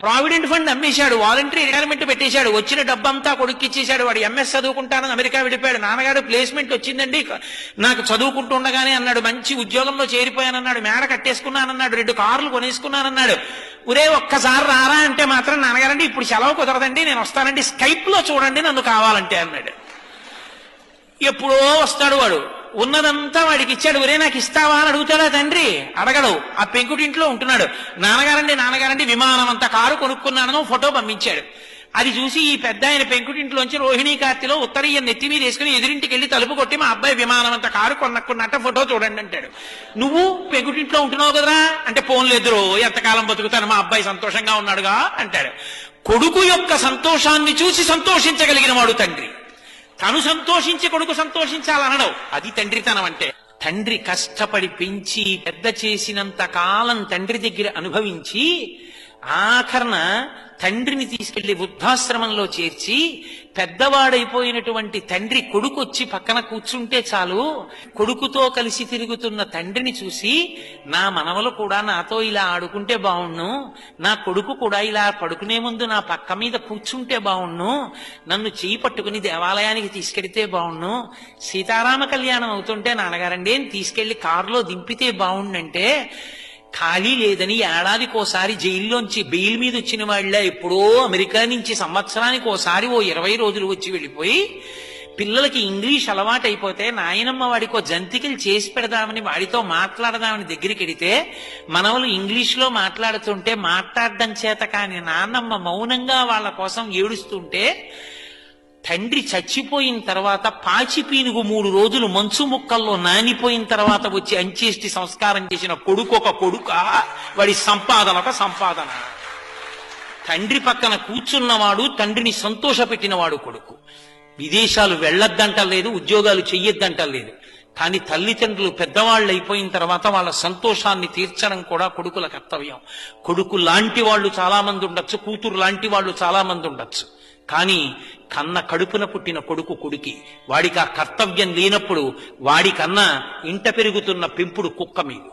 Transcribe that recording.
Provident fund అమ్మేశాడు, voluntary retirement పెట్టేశాడు, వచ్చిన డబ్బంతా కొడుక్కి ఇచ్చేశాడు. వాడు ఎంఎస్ చదువుకుంటానని అమెరికా వెళ్ళిపోయాడు. నాన్నగారు ప్లేస్మెంట్ వచ్చిందండి నాకు చదువుకుంటుండగానే అన్నాడు, మంచి ఉద్యోగంలో చేరిపోయానన్నాడు, మేడ కట్టేసుకున్నానన్నాడు, 2 కార్లు కొనేసుకున్నానన్నాడు. ఒరే ఒక్కసారి రారా అంటే మాత్రం నాన్నగారండి ఇప్పుడు సెలవు కుదరదండి, నేను వస్తానండి, స్కైప్ లో చూడండి నన్ను కావాలంటే అన్నాడు. ఎప్పుడో వస్తాడు వాడు, ఉన్నదంతా వాడికి ఇచ్చాడు. ఒరే నాకు ఇస్తావా అని అడుగుతాడా తండ్రి? అడగడు. ఆ పెంకుటింట్లో ఉంటున్నాడు. నాన్నగారండి విమానం అంత కారు కొనుక్కున్నానని ఫోటో పంపించాడు. అది చూసి ఈ పెద్ద ఆయన పెంకుటింట్లోంచి రోహిణీ కార్తిలో ఉత్తరీయం నెత్తి మీద వేసుకుని ఎదురింటికి వెళ్ళి తలుపు కొట్టి మా అబ్బాయి విమానం అంత కారు కొన్నట్ట ఫోటో చూడండి అంటాడు. నువ్వు పెంకుటింట్లో ఉంటున్నావు కదరా అంటే, పోన్లేదురో ఎంతకాలం బతుకుతాను, మా అబ్బాయి సంతోషంగా ఉన్నాడుగా అంటాడు. కొడుకు యొక్క సంతోషాన్ని చూసి సంతోషించగలిగిన వాడు తండ్రి. తను సంతోషించి కొడుకు సంతోషించాలనడం అది తండ్రితనం అంటే. తండ్రి కష్టపడి పెంచి పెద్ద చేసినంత కాలం తండ్రి దగ్గర అనుభవించి ఆఖరణ తండ్రిని తీసుకెళ్లి వృద్ధాశ్రమంలో చేర్చి పెద్దవాడైపోయినటువంటి తండ్రి కొడుకు వచ్చి పక్కన కూర్చుంటే చాలు, కొడుకుతో కలిసి తిరుగుతున్న తండ్రిని చూసి నా మనవలు కూడా నాతో ఇలా ఆడుకుంటే బావుణ్ణు, నా కొడుకు కూడా ఇలా పడుకునే ముందు నా పక్క మీద కూర్చుంటే బావుణ్ణు, నన్ను చేయి పట్టుకుని దేవాలయానికి తీసుకెడితే బావుణ్ణు, సీతారామ కళ్యాణం అవుతుంటే నాన్నగారండి తీసుకెళ్లి కారులో దింపితే బావుండంటే, ఖాళీ లేదని ఏడాదికోసారి జైల్లోంచి బెయిల్ మీద వచ్చిన వాళ్ళ ఎప్పుడో అమెరికా నుంచి సంవత్సరానికి ఓసారి 20 రోజులు వచ్చి వెళ్ళిపోయి పిల్లలకి ఇంగ్లీష్ అలవాటైపోతే నాయనమ్మ వాడికో జంతికలు చేసి పెడదామని వాడితో మాట్లాడదామని దగ్గరికి వెడితే మనవలు ఇంగ్లీష్లో మాట్లాడుతుంటే మాట్లాడడం చేత కాని నాన్నమ్మ మౌనంగా వాళ్ళ కోసం ఏడుస్తుంటే, తండ్రి చచ్చిపోయిన తర్వాత పాచి పీనుగు 3 రోజులు మంచు ముక్కల్లో నానిపోయిన తర్వాత వచ్చి అంచేష్టి సంస్కారం చేసిన కొడుకు ఒక కొడుక, వాడి సంపాదన ఒక సంపాదన. తండ్రి పక్కన కూర్చున్నవాడు తండ్రిని సంతోషపెట్టినవాడు కొడుకు. విదేశాలు వెళ్ళొద్దంటలేదు, ఉద్యోగాలు చెయ్యొద్దంటలేదు, కానీ తల్లిదండ్రులు పెద్దవాళ్ళు అయిపోయిన తర్వాత వాళ్ళ సంతోషాన్ని తీర్చడం కూడా కొడుకుల కర్తవ్యం. కొడుకు లాంటి వాళ్ళు చాలా మంది ఉండొచ్చు, కూతురు లాంటి వాళ్ళు చాలా మంది ఉండొచ్చు, కానీ కన్న కడుపున పుట్టిన కొడుకు కొడుకి. వాడికి ఆ కర్తవ్యం లేనప్పుడు వాడికన్నా ఇంట పెరుగుతున్న పెంపుడు కుక్క మీద.